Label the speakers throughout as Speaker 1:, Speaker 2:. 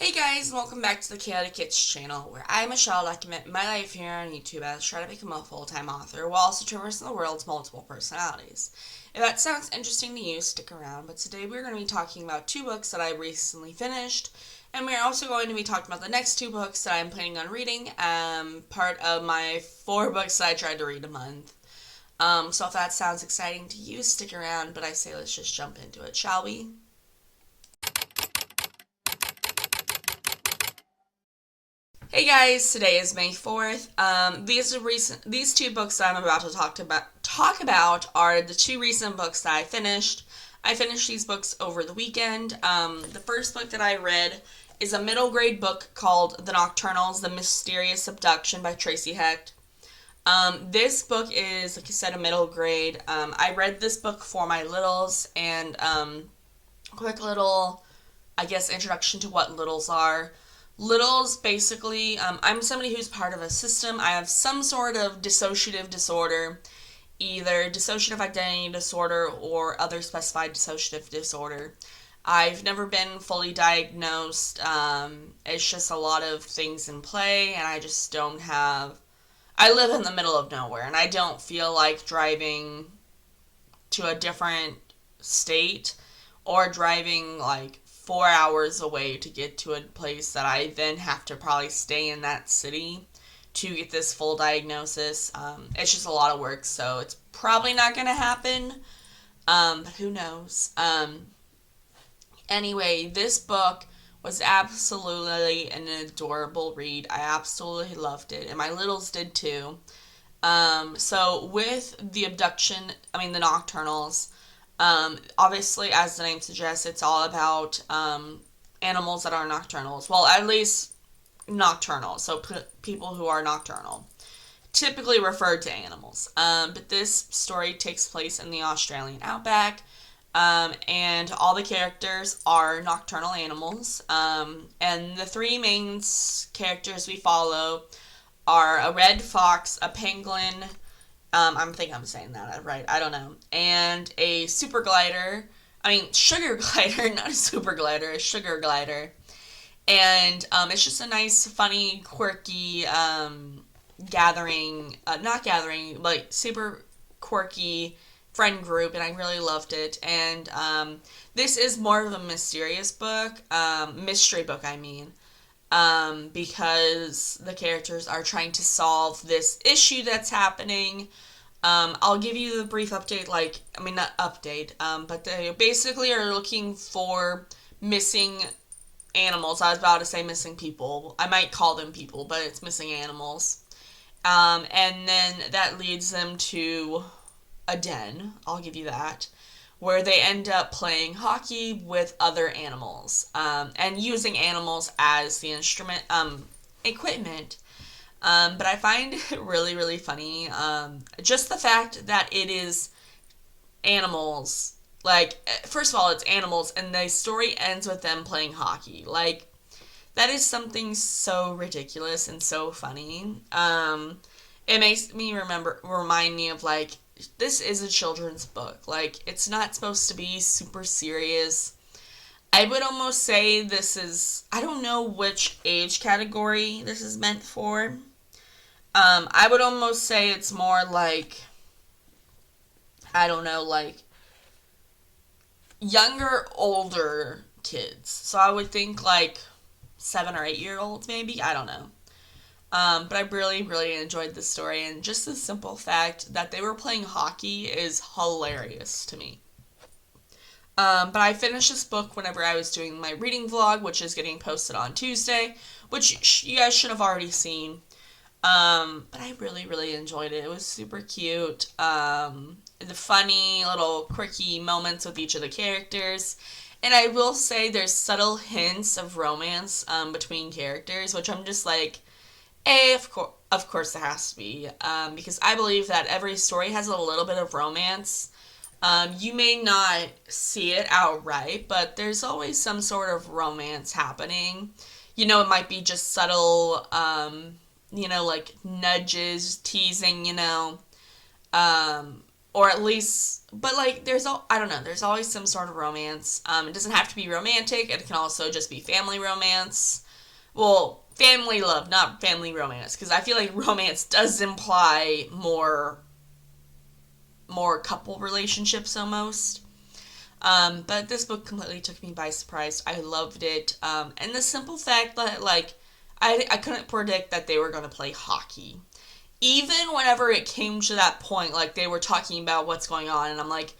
Speaker 1: Hey guys, welcome back to the Chaotic Kids channel, where I, Michelle, document my life here on YouTube as I try to become a full-time author while also traversing the world's multiple personalities. If that sounds interesting to you, stick around, but today we're going to be talking about two books that I recently finished, and we're also going to be talking about the next two books that I'm planning on reading, part of my 4 books that I tried to read a month. So if that sounds exciting to you, stick around, but I say let's just jump into it, shall we? Hey guys, today is May 4th. These two books that I'm about to talk about are the two recent books that I finished. I finished these books over the weekend. The first book that I read is a middle grade book called The Nocturnals: The Mysterious Abduction by Tracy Hecht. This book is, like I said, a middle grade. I read this book for my littles, and quick little, I guess, introduction to what littles are. Littles, basically, I'm somebody who's part of a system. I have some sort of dissociative disorder, either dissociative identity disorder or other specified dissociative disorder. I've never been fully diagnosed. It's just a lot of things in play, and I just don't have. I live in the middle of nowhere, and I don't feel like driving to a different state or driving like 4 hours away to get to a place that I then have to probably stay in that city to get this full diagnosis. It's just a lot of work, so it's probably not going to happen. But who knows? Anyway, this book was absolutely an adorable read. I absolutely loved it, and my littles did too. So with the abduction, the Nocturnals, obviously, as the name suggests, it's all about animals that are nocturnals. Well, at least nocturnal, so people who are nocturnal. Typically referred to animals. But this story takes place in the Australian outback, and all the characters are nocturnal animals. And the three main characters we follow are a red fox, a penguin, I think I'm saying that right. I don't know. And a super glider. Sugar glider, not a super glider, a sugar glider. And it's just a nice, funny, quirky not gathering, like super quirky friend group, and I really loved it. And this is more of a mysterious book, mystery book, because the characters are trying to solve this issue that's happening. I'll give you the brief update, not update, but they basically are looking for missing animals. I was about to say missing people. I might call them people, but it's missing animals. And then that leads them to a den, I'll give you that, where they end up playing hockey with other animals, and using animals as the equipment. But I find it really, really funny. Just the fact that it is animals. First of all, it's animals, and the story ends with them playing hockey. That is something so ridiculous and so funny. It makes me remind me of, this is a children's book. It's not supposed to be super serious. I would almost say this is, I don't know which age category this is meant for. I would almost say it's more I don't know, younger, older kids. So I would think 7 or 8 year olds maybe. I don't know. But I really, really enjoyed the story, and just the simple fact that they were playing hockey is hilarious to me. But I finished this book whenever I was doing my reading vlog, which is getting posted on Tuesday, which you guys should have already seen. But I really, really enjoyed it. It was super cute. The funny little quirky moments with each of the characters. And I will say there's subtle hints of romance between characters, which I'm just of course there has to be. Because I believe that every story has a little bit of romance. You may not see it outright, but there's always some sort of romance happening. It might be just subtle, nudges, teasing, or at least, but like I don't know, there's always some sort of romance. It doesn't have to be romantic. It can also just be family romance. Well, family love, not family romance, because I feel like romance does imply more couple relationships almost. But this book completely took me by surprise. I loved it. And the simple fact that, like, I couldn't predict that they were going to play hockey. Even whenever it came to that point, like, they were talking about what's going on, and I'm like,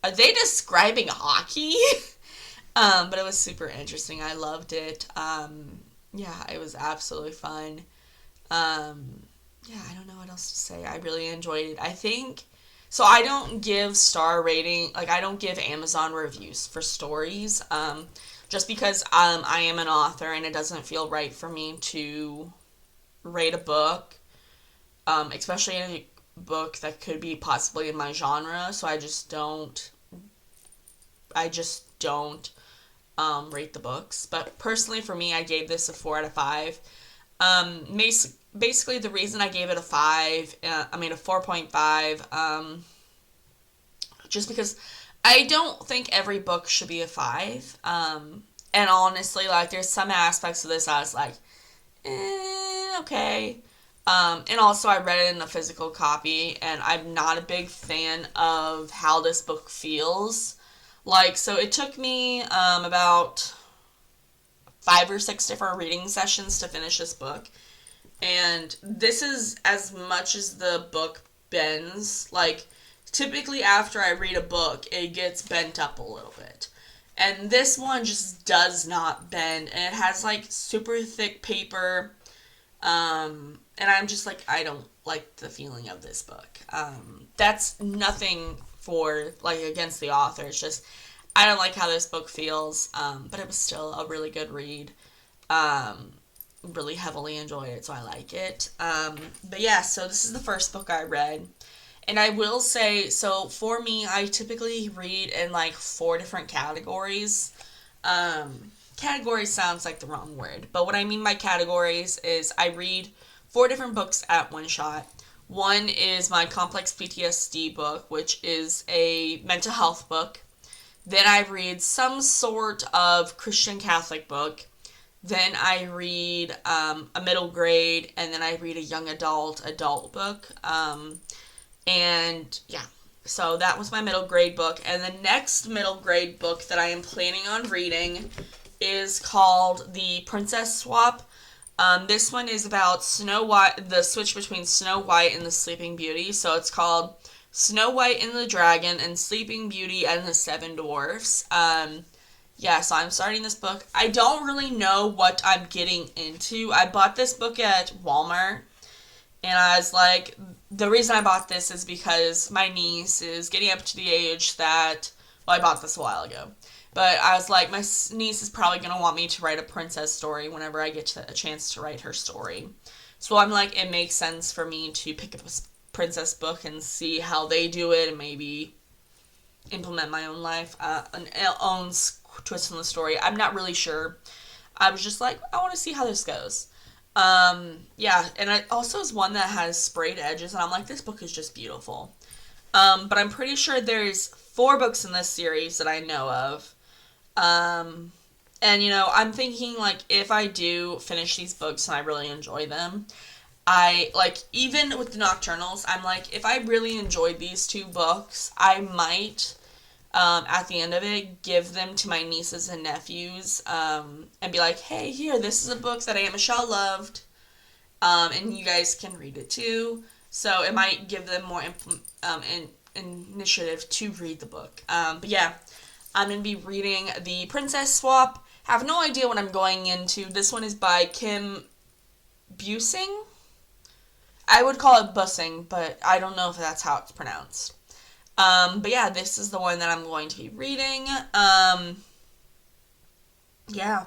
Speaker 1: are they describing hockey? But it was super interesting. I loved it. Yeah, it was absolutely fun. Yeah, I don't know what else to say. I really enjoyed it. I think so. I don't give star rating, like I don't give Amazon reviews for stories, just because I am an author and it doesn't feel right for me to rate a book, especially a book that could be possibly in my genre. So I just don't rate the books. But personally, for me, I gave this a 4 out of 5. Basically, the reason I gave it a 5, a 4.5, just because I don't think every book should be a 5. And honestly, like, there's some aspects of this I was like, okay. And also, I read it in a physical copy, and I'm not a big fan of how this book feels. Like, so it took me about 5 or 6 different reading sessions to finish this book. And this is as much as the book bends. Like, typically after I read a book, it gets bent up a little bit. And this one just does not bend. And it has, like, super thick paper. And I'm just like, I don't like the feeling of this book. That's nothing for, like, against the author. It's just, I don't like how this book feels. But it was still a really good read. Really heavily enjoyed it, so I like it. But yeah, so this is the first book I read. And I will say, so for me, I typically read in like 4 different categories. Categories sounds like the wrong word, but what I mean by categories is I read 4 different books at one shot. One is my complex PTSD book, which is a mental health book. Then I read some sort of Christian Catholic book. Then I read a middle grade, and then I read a young adult book. And yeah, so that was my middle grade book. And the next middle grade book that I am planning on reading is called The Princess Swap. This one is about Snow White, the switch between Snow White and the Sleeping Beauty. So it's called Snow White and the Dragon and Sleeping Beauty and the Seven Dwarfs. Yeah, so I'm starting this book. I don't really know what I'm getting into. I bought this book at Walmart, and I was like, the reason I bought this is because my niece is getting up to the age that, well, I bought this a while ago, but I was like, my niece is probably going to want me to write a princess story whenever I get a chance to write her story. So I'm like, it makes sense for me to pick up a princess book and see how they do it and maybe implement my own life, own twist on the story. I'm not really sure. I was just like, I want to see how this goes. Yeah, and it also is one that has sprayed edges, and I'm like, this book is just beautiful. But I'm pretty sure there's 4 books in this series that I know of. And, I'm thinking, like, if I do finish these books and I really enjoy them, even with the Nocturnals, I'm like, if I really enjoyed these 2 books, I might, at the end of it, give them to my nieces and nephews, and be like, hey, here, this is a book that Aunt Michelle loved, and you guys can read it too. So it might give them more initiative to read the book. But yeah, I'm going to be reading The Princess Swap. Have no idea what I'm going into. This one is by Kim Busing. I would call it Bussing, but I don't know if that's how it's pronounced. But yeah, this is the one that I'm going to be reading. Yeah.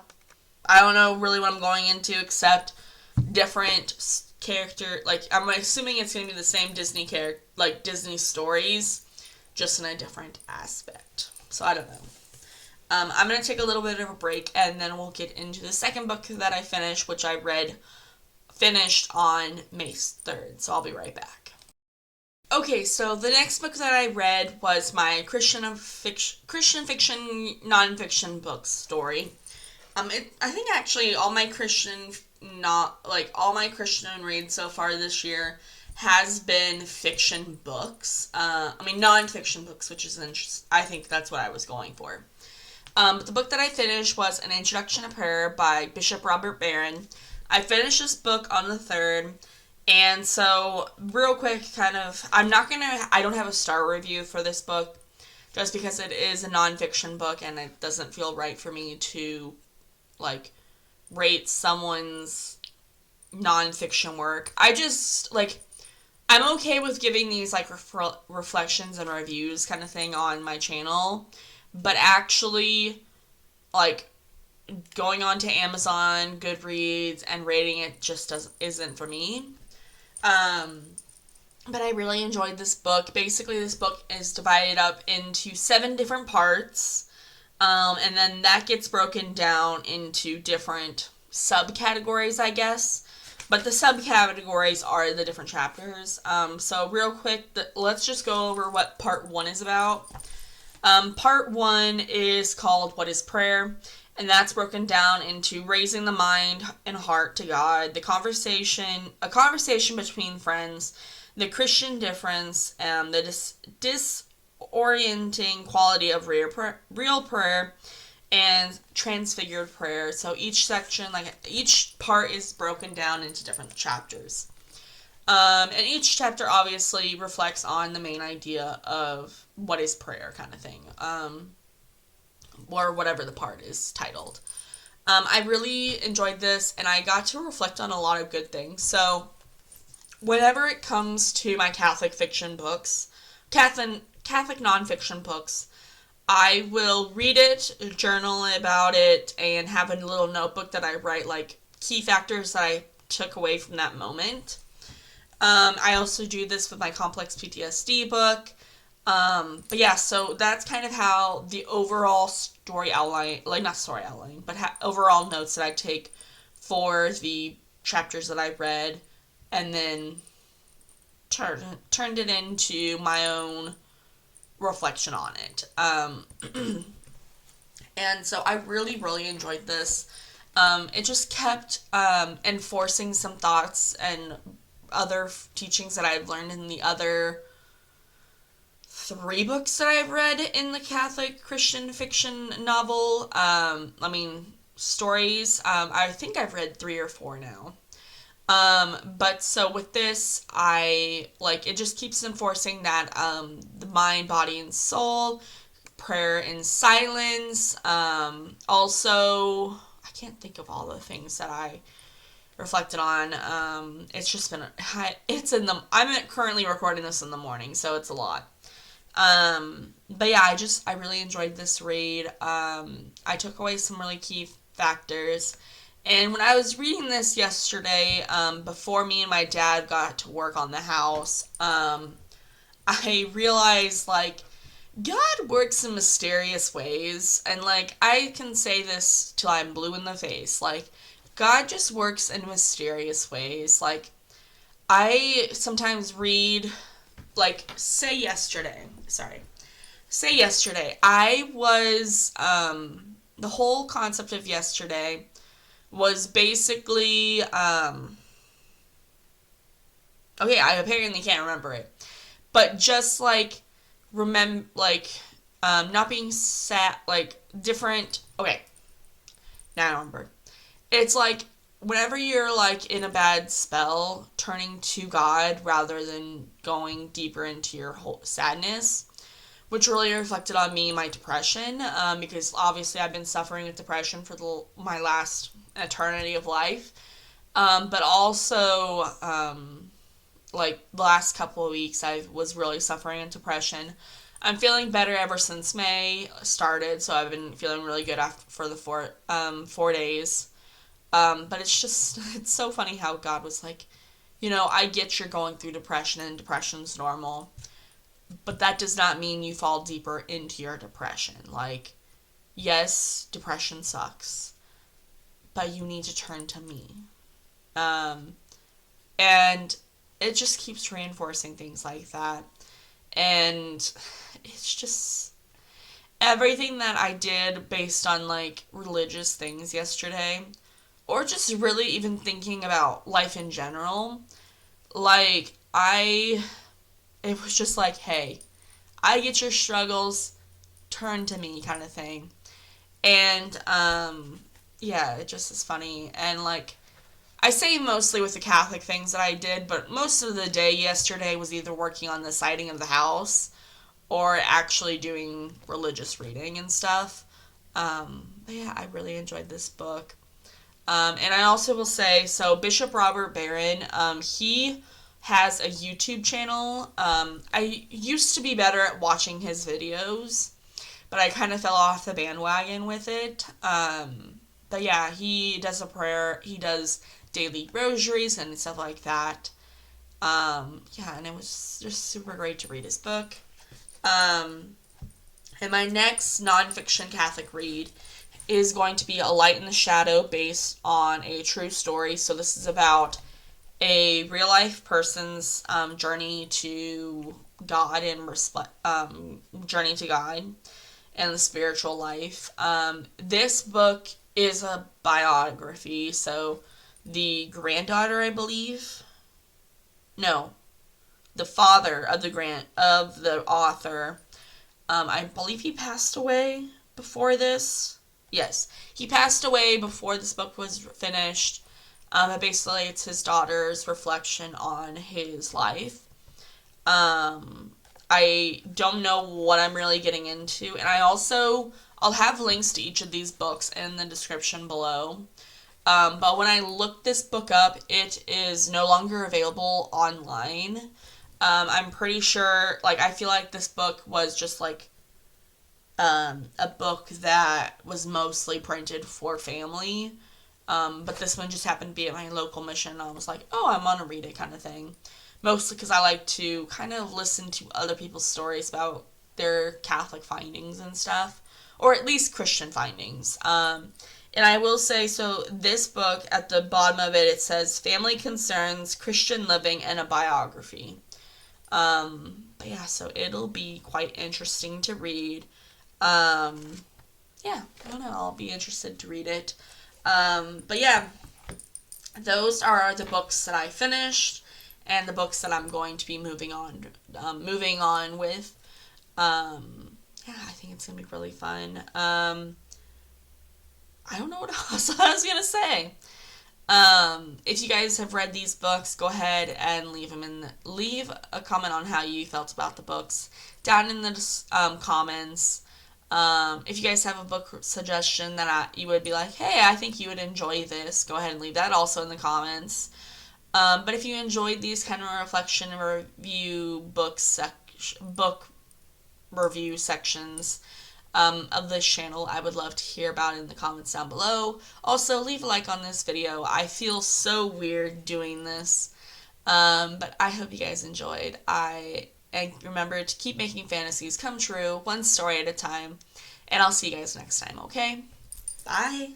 Speaker 1: I don't know really what I'm going into except different character, like, I'm assuming it's going to be the same Disney character, like, Disney stories, just in a different aspect. So, I don't know. I'm going to take a little bit of a break, and then we'll get into the second book that I finished, which I finished on May 3rd, so I'll be right back. Okay, so the next book that I read was my Christian fiction, nonfiction book story. I think actually all my Christian, not like all my Christian reads so far this year has been fiction books. Nonfiction books, which is interesting. I think that's what I was going for. But the book that I finished was An Introduction to Prayer by Bishop Robert Barron. I finished this book on the 3rd. And so, real quick, I don't have a star review for this book just because it is a nonfiction book and it doesn't feel right for me to, like, rate someone's nonfiction work. I'm okay with giving these, like, reflections and reviews kind of thing on my channel, but actually, like, going on to Amazon, Goodreads, and rating it just isn't for me. But I really enjoyed this book. Basically, this book is divided up into 7 different parts, and then that gets broken down into different subcategories, I guess. But the subcategories are the different chapters. So real quick, let's just go over what part 1 is about. Part 1 is called What is Prayer? And that's broken down into raising the mind and heart to God, a conversation between friends, the Christian difference, and the disorienting quality of real prayer, and transfigured prayer. So each part is broken down into different chapters. And each chapter obviously reflects on the main idea of what is prayer kind of thing. Or whatever the part is titled. I really enjoyed this, and I got to reflect on a lot of good things. So, whenever it comes to my Catholic fiction books, Catholic nonfiction books, I will read it, journal about it, and have a little notebook that I write, like, key factors that I took away from that moment. I also do this with my Complex PTSD book. But yeah, so that's kind of how the overall story outline, like not story outline, but overall notes that I take for the chapters that I read, and then turned it into my own reflection on it. And so I really, really enjoyed this. It just kept enforcing some thoughts and other teachings that I've learned in the other 3 books that I've read in the Catholic Christian fiction novel. Stories. I think I've read 3 or 4 now. But so with this, it just keeps enforcing that, the mind, body, and soul, prayer and silence. Also, I can't think of all the things that I reflected on. It's just been, I'm currently recording this in the morning, so it's a lot. But yeah, I really enjoyed this read. I took away some really key factors. And when I was reading this yesterday, before me and my dad got to work on the house, I realized, God works in mysterious ways. And, I can say this till I'm blue in the face. God just works in mysterious ways. I sometimes read, say yesterday, I was, the whole concept of yesterday was basically, okay, I apparently can't remember it, but just, not being sad, different, okay, now I remember. It's whenever you're, in a bad spell, turning to God rather than going deeper into your whole sadness, which really reflected on me and my depression, because obviously I've been suffering with depression for my last eternity of life, but also, the last couple of weeks I was really suffering with depression. I'm feeling better ever since May started, so I've been feeling really good for the 4 days. But it's so funny how God was I get you're going through depression and depression's normal, but that does not mean you fall deeper into your depression. Yes, depression sucks, but you need to turn to me. And it just keeps reinforcing things like that. And it's just everything that I did based on like religious things yesterday, or just really even thinking about life in general. Like, it was just like, hey, I get your struggles, turn to me kind of thing. And, yeah, it just is funny. And, like, I say mostly with the Catholic things that I did, but most of the day yesterday was either working on the siding of the house or actually doing religious reading and stuff. But yeah, I really enjoyed this book. And I also will say, so Bishop Robert Barron, he has a YouTube channel. I used to be better at watching his videos, but I kind of fell off the bandwagon with it. But yeah, he does a prayer. He does daily rosaries and stuff like that. Yeah, and it was just super great to read his book. Um, and my next nonfiction Catholic read is going to be A Light in the Shadow, based on a true story. So this is about a real life person's journey to God and journey to God and the spiritual life. This book is a biography. So the granddaughter, I believe, no, the father of the author, I believe he passed away before this. Yes, he passed away before this book was finished. But basically, it's his daughter's reflection on his life. I don't know what I'm really getting into, and I'll have links to each of these books in the description below. But when I looked this book up, it is no longer available online. I'm pretty sure, like, I feel like this book was just like a book that was mostly printed for family. But this one just happened to be at my local mission, and I was like, oh, I want to read it kind of thing. Mostly because I like to kind of listen to other people's stories about their Catholic findings and stuff, or at least Christian findings. And I will say, so this book, at the bottom of it, it says Family Concerns, Christian Living, and a Biography. But yeah, so it'll be quite interesting to read. Yeah, I don't know, I'll be interested to read it. But yeah, those are the books that I finished, and the books that I'm going to be moving on with. Yeah, I think it's gonna be really fun. I don't know what else I was gonna say. If you guys have read these books, go ahead and leave a comment on how you felt about the books down in the comments. If you guys have a book suggestion that you would be like, hey, I think you would enjoy this, go ahead and leave that also in the comments. But if you enjoyed these kind of reflection review book review sections of this channel, I would love to hear about it in the comments down below. Also, leave a like on this video. I feel so weird doing this, but I hope you guys enjoyed. And remember to keep making fantasies come true, one story at a time. And I'll see you guys next time, okay? Bye!